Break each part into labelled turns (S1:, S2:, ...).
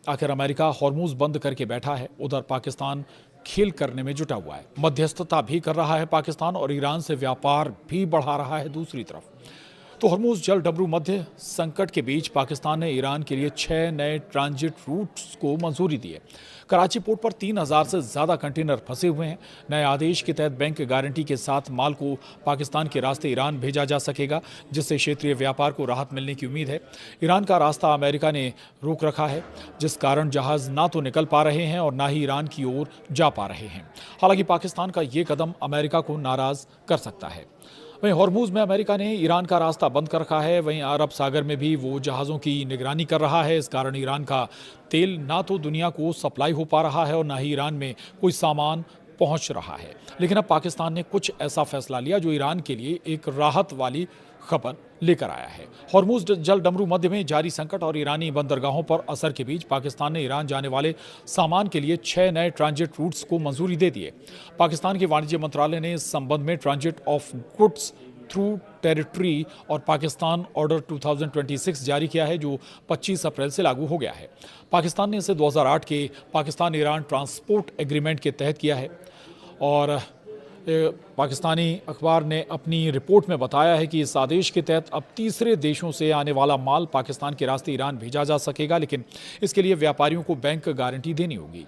S1: आखिर America Hormuz बंद करके बैठा है, उधर पाकिस्तान खेल करने में जुटा हुआ है। मध्यस्थता भी कर रहा है पाकिस्तान और ईरान से व्यापार भी बढ़ा रहा है दूसरी तरफ। तो हॉर्मूज जल डबरू मध्य संकट के बीच पाकिस्तान ने ईरान के लिए 6 नए ट्रांजिट रूट्स को मंजूरी दी है। कराची पोर्ट पर 3000 से ज्यादा कंटेनर फंसे हुए हैं। नए आदेश के तहत बैंक गारंटी के साथ माल को पाकिस्तान के रास्ते ईरान भेजा जा सकेगा, जिससे क्षेत्रीय व्यापार को राहत मिलने की उम्मीद है। ईरान का रास्ता अमेरिका ने रोक रखा है, जिस कारण जहाज ना तो निकल पा रहे हैं और ना ही ईरान की ओर जा पा रहे हैं। हालांकि पाकिस्तान का ये कदम अमेरिका को नाराज कर सकता है। वहीं हॉर्मूज में अमेरिका ने ईरान का रास्ता बंद कर रखा है। वहीं अरब सागर में भी वो जहाज़ों की निगरानी कर रहा है। इस कारण ईरान का तेल ना तो दुनिया को सप्लाई हो पा रहा है और ना ही ईरान में कोई सामान पहुंच रहा है। लेकिन अब पाकिस्तान ने कुछ ऐसा फैसला लिया जो ईरान के लिए एक राहत वाली खबर लेकर आया है। हॉर्मूज जल डमरू मध्य में जारी संकट और ईरानी बंदरगाहों पर असर के बीच पाकिस्तान ने ईरान जाने वाले सामान के लिए 6 नए ट्रांजिट रूट्स को मंजूरी दे दी है। पाकिस्तान के वाणिज्य मंत्रालय ने इस संबंध में transit of goods through territory और पाकिस्तान ऑर्डर 2026 जारी किया है, जो 25 अप्रैल से लागू हो गया है। पाकिस्तान ने इसे 2008 के पाकिस्तान ईरान ट्रांसपोर्ट एग्रीमेंट के तहत किया है और पाकिस्तानी अखबार ने अपनी रिपोर्ट में बताया है कि इस आदेश के तहत अब तीसरे देशों से आने वाला माल पाकिस्तान के रास्ते ईरान भेजा जा सकेगा, लेकिन इसके लिए व्यापारियों को बैंक गारंटी देनी होगी।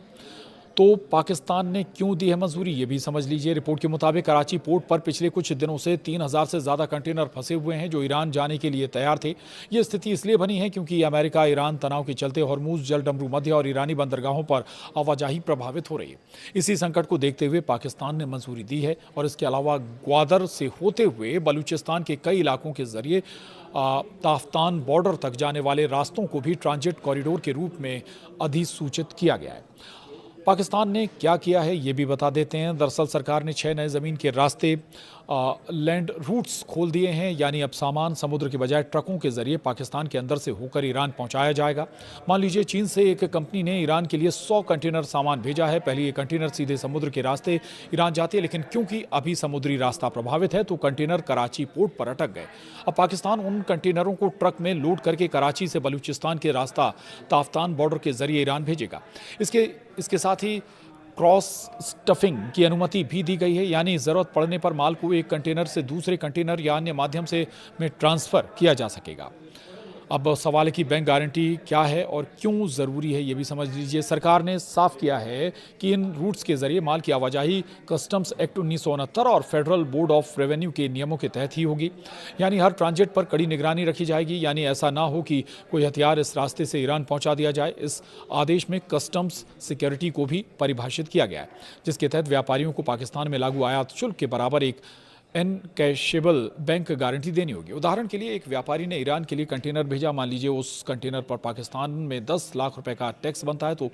S1: तो पाकिस्तान ने क्यों दी है मंजूरी, ये भी समझ लीजिए। रिपोर्ट के मुताबिक कराची पोर्ट पर पिछले कुछ दिनों से 3000 से ज़्यादा कंटेनर फंसे हुए हैं जो ईरान जाने के लिए तैयार थे। ये स्थिति इसलिए बनी है क्योंकि अमेरिका ईरान तनाव के चलते हॉर्मूज जल डमरू मध्य और ईरानी बंदरगाहों पर आवाजाही प्रभावित हो रही है। इसी संकट को देखते हुए पाकिस्तान ने मंजूरी दी है और इसके अलावा ग्वादर से होते हुए बलूचिस्तान के कई इलाकों के जरिए ताफ्तान बॉर्डर तक जाने वाले रास्तों को भी ट्रांजिट कॉरिडोर के रूप में अधिसूचित किया गया है। पाकिस्तान ने क्या किया है ये भी बता देते हैं। दरअसल सरकार ने 6 नए ज़मीन के रास्ते लैंड रूट्स खोल दिए हैं, यानी अब सामान समुद्र के बजाय ट्रकों के जरिए पाकिस्तान के अंदर से होकर ईरान पहुंचाया जाएगा। मान लीजिए चीन से एक कंपनी ने ईरान के लिए 100 कंटेनर सामान भेजा है। पहले ये कंटेनर सीधे समुद्र के रास्ते ईरान जाते हैं, लेकिन क्योंकि अभी समुद्री रास्ता प्रभावित है तो कंटेनर कराची पोर्ट पर अटक गए। अब पाकिस्तान उन कंटेनरों को ट्रक में लोड करके कराची से बलूचिस्तान के रास्ता ताफ्तान बॉर्डर के जरिए ईरान भेजेगा। इसके साथ ही क्रॉस स्टफिंग की अनुमति भी दी गई है, यानी ज़रूरत पड़ने पर माल को एक कंटेनर से दूसरे कंटेनर या अन्य माध्यम से में ट्रांसफ़र किया जा सकेगा। अब सवाल है कि बैंक गारंटी क्या है और क्यों ज़रूरी है, ये भी समझ लीजिए। सरकार ने साफ किया है कि इन रूट्स के जरिए माल की आवाजाही कस्टम्स एक्ट 1969 और फेडरल बोर्ड ऑफ रेवेन्यू के नियमों के तहत ही होगी। यानी हर ट्रांजिट पर कड़ी निगरानी रखी जाएगी, यानी ऐसा ना हो कि कोई हथियार इस रास्ते से ईरान पहुंचा दिया जाए। इस आदेश में कस्टम्स सिक्योरिटी को भी परिभाषित किया गया है, जिसके तहत व्यापारियों को पाकिस्तान में लागू आयात शुल्क के बराबर एक एनकैशेबल बैंक गारंटी देनी होगी। उदाहरण के लिए एक व्यापारी ने ईरान के लिए कंटेनर भेजा, मान लीजिए उस कंटेनर पर पाकिस्तान में 10 लाख रुपए का टैक्स बनता है, तो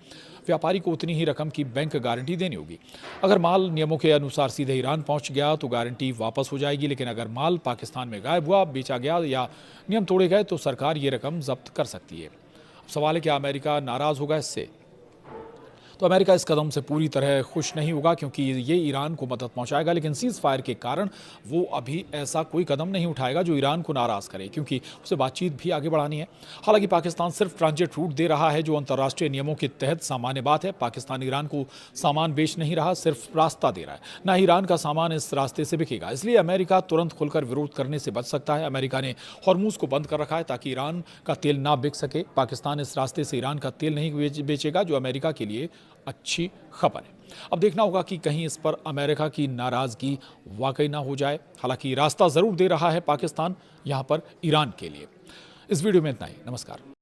S1: व्यापारी को उतनी ही रकम की बैंक गारंटी देनी होगी। अगर माल नियमों के अनुसार सीधे ईरान पहुंच गया तो गारंटी वापस हो जाएगी, लेकिन अगर माल पाकिस्तान में गायब हुआ, बेचा गया या नियम तोड़े गए तो सरकार ये रकम जब्त कर सकती है। अब सवाल है क्या अमेरिका नाराज़ होगा इससे? तो अमेरिका इस कदम से पूरी तरह खुश नहीं होगा, क्योंकि ये ईरान को मदद पहुंचाएगा, लेकिन सीज़ फायर के कारण वो अभी ऐसा कोई कदम नहीं उठाएगा जो ईरान को नाराज़ करे, क्योंकि उसे बातचीत भी आगे बढ़ानी है। हालांकि पाकिस्तान सिर्फ ट्रांजिट रूट दे रहा है, जो अंतर्राष्ट्रीय नियमों के तहत सामान्य बात है। पाकिस्तान ईरान को सामान बेच नहीं रहा, सिर्फ रास्ता दे रहा है। ना ईरान का सामान इस रास्ते से बिकेगा, इसलिए अमेरिका तुरंत खुलकर विरोध करने से बच सकता है। अमेरिका ने हॉर्मूज को बंद कर रखा है ताकि ईरान का तेल ना बिक सके। पाकिस्तान इस रास्ते से ईरान का तेल नहीं बेचेगा, जो अमेरिका के लिए अच्छी खबर है। अब देखना होगा कि कहीं इस पर अमेरिका की नाराजगी वाकई ना हो जाए। हालांकि रास्ता जरूर दे रहा है पाकिस्तान यहां पर ईरान के लिए। इस वीडियो में इतना ही। नमस्कार।